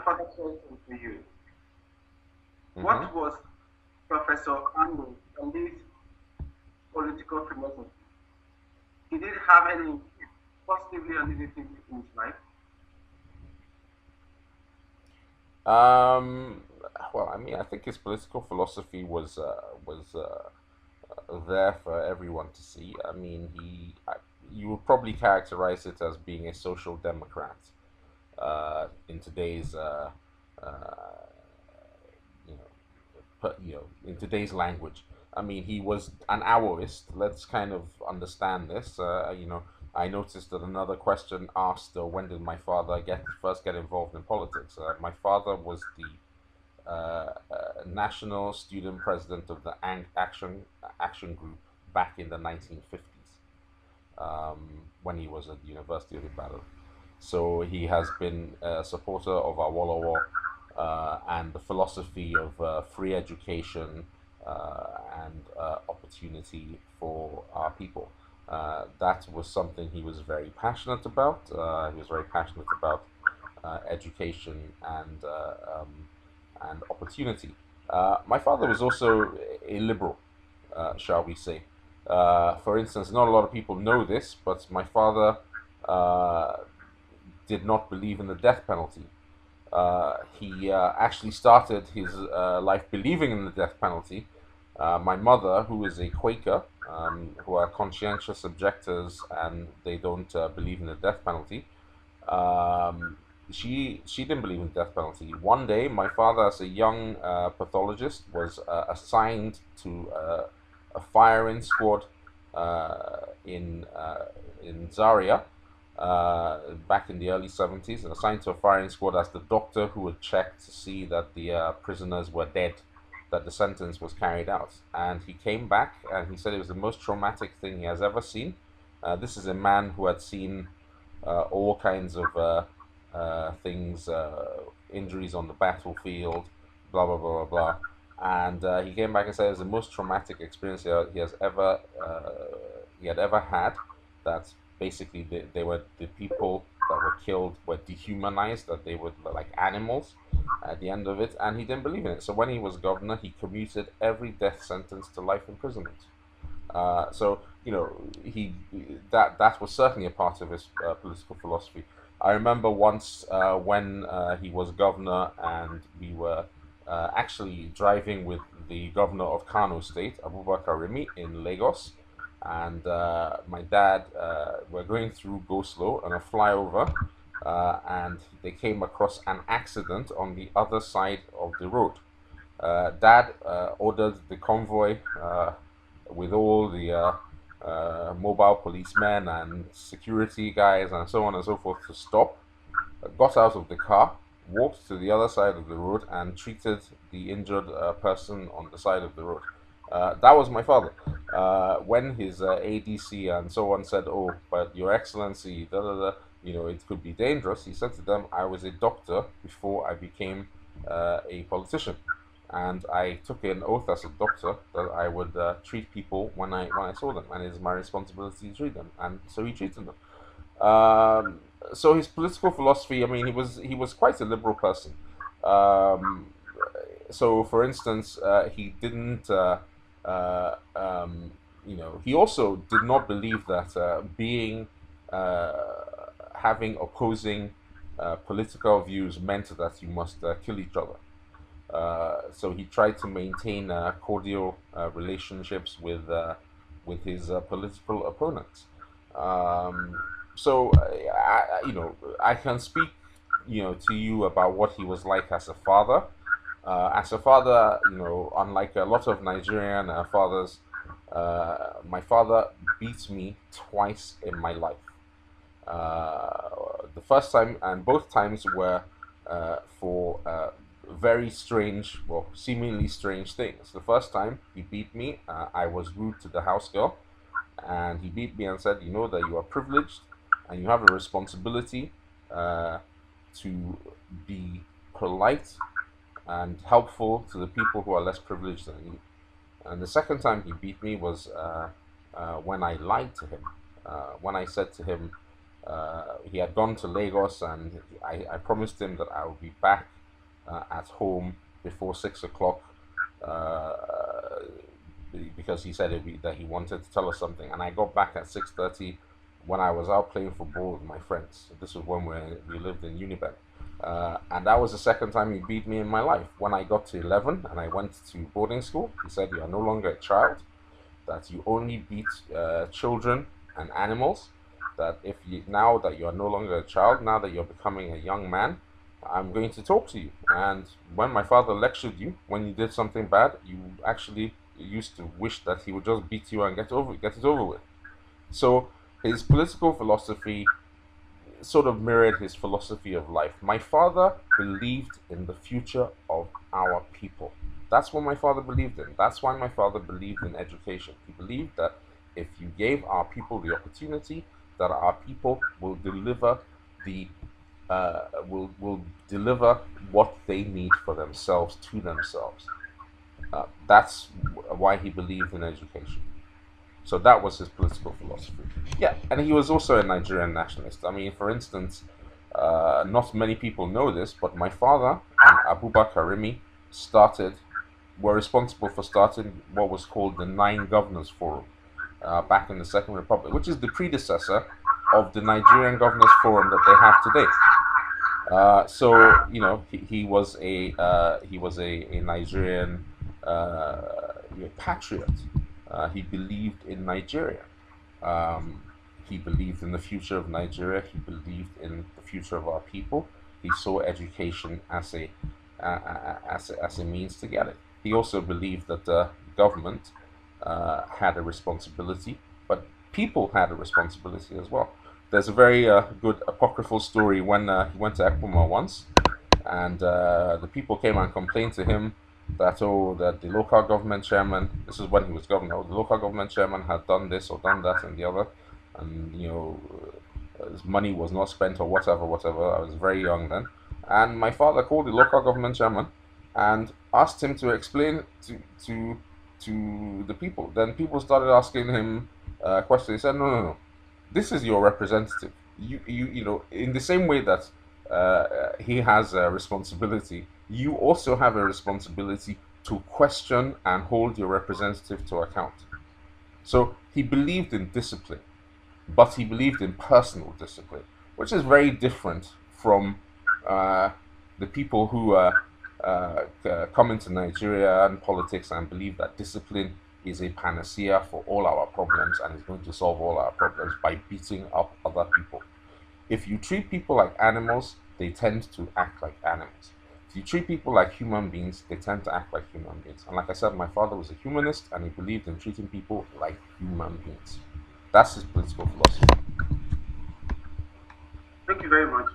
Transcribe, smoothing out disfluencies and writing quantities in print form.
further question to you. Hmm. What was Professor Ambrose Alli's political philosophy? He did have any positively and negatively in his life. Um, well, I mean, I think his political philosophy was there for everyone to see. I mean, you would probably characterize it as being a social democrat in today's you know in today's language. I mean, he was an Aoist. Let's kind of understand this. I noticed that another question asked, when did my father first get involved in politics? My father was the national student president of the Action Group back in the 1950s, when he was at the University of Ibadan. So he has been a supporter of our Walla War and the philosophy of free education and opportunity for our people. That was something he was very passionate about. He was very passionate about education and opportunity. My father was also a liberal, shall we say. For instance, not a lot of people know this, but my father uh, did not believe in the death penalty. He actually started his life believing in the death penalty. My mother, who is a Quaker, who are conscientious objectors and they don't believe in the death penalty, um, she didn't believe in the death penalty. One day, my father, as a young pathologist, was assigned to a firing squad in Zaria back in the early 70s, and assigned to a firing squad as the doctor who would check to see that the prisoners were dead, that the sentence was carried out. And he came back and he said it was the most traumatic thing he has ever seen. This is a man who had seen all kinds of things, injuries on the battlefield, blah blah blah blah blah. And he came back and said it was the most traumatic experience he had ever had. That basically they were the people that were killed were dehumanized, that they were like animals at the end of it, and he didn't believe in it. So when he was governor, he commuted every death sentence to life imprisonment. So he that was certainly a part of his political philosophy. I remember once when he was governor, and we were actually driving with the governor of Kano State, Abubakar Remi, in Lagos, and my dad were going through go slow on a flyover, and they came across an accident on the other side of the road. Dad ordered the convoy with all the mobile policemen and security guys and so on and so forth to stop, got out of the car, walked to the other side of the road, and treated the injured person on the side of the road. That was my father. When his ADC and so on said, "Oh, but Your Excellency, da, da, da, it could be dangerous," he said to them, "I was a doctor before I became a politician, and I took an oath as a doctor that I would treat people when I saw them, and it is my responsibility to treat them." And so he treated them. So his political philosophy, I mean, he was quite a liberal person. Um, so, for instance, he didn't. He also did not believe that being having opposing political views meant that you must kill each other. So he tried to maintain cordial relationships with his political opponents. Um, so I can speak to you about what he was like as a father. As a father, unlike a lot of Nigerian fathers, my father beat me twice in my life. The first time and both times were for very strange, well, seemingly strange things. The first time he beat me, I was rude to the house girl, and he beat me and said, "You know that you are privileged, and you have a responsibility uh, to be polite and helpful to the people who are less privileged than you." And the second time he beat me was when I lied to him. When I said to him, He had gone to Lagos, and I promised him that I would be back at home before 6 o'clock, uh, because he said that he wanted to tell us something. And I got back at 6:30 when I was out playing football with my friends. This was when we lived in Uniben. And that was the second time he beat me in my life. When I got to 11 and I went to boarding school, he said, "You are no longer a child, that you only beat children and animals, that if you, now that you are no longer a child, now that you're becoming a young man, I'm going to talk to you. And when my father lectured you, when you did something bad, you actually used to wish that he would just beat you and get it over with." So his political philosophy sort of mirrored his philosophy of life. My father believed in the future of our people. That's what my father believed in. That's why my father believed in education. He believed that if you gave our people the opportunity, that our people will deliver the will deliver what they need for themselves to themselves. That's why he believed in education. So that was his political philosophy. Yeah, and he was also a Nigerian nationalist. I mean, for instance, not many people know this, but my father and Abubakar Rimi started were responsible for starting what was called the Nine Governors Forum back in the Second Republic, which is the predecessor of the Nigerian Governors Forum that they have today. So he was a Nigerian patriot. He believed in Nigeria. Um, he believed in the future of Nigeria. He believed in the future of our people. He saw education as a means to get it. He also believed that the government had a responsibility, but people had a responsibility as well. There's a very good apocryphal story when he went to Ekpoma once, and the people came and complained to him that the local government chairman, this is when he was governor, the local government chairman had done this or done that and the other, and his money was not spent or whatever. I was very young then, and my father called the local government chairman and asked him to explain to the people. Then people started asking him questions. He said, "No, no, no. This is your representative. In the same way that he has a responsibility, you also have a responsibility to question and hold your representative to account." So he believed in discipline, but he believed in personal discipline, which is very different from uh, the people who come into Nigeria and politics and believe that discipline is a panacea for all our problems and is going to solve all our problems by beating up other people. If you treat people like animals, they tend to act like animals. If you treat people like human beings, they tend to act like human beings. And like I said, my father was a humanist and he believed in treating people like human beings. That's his political philosophy. Thank you very much.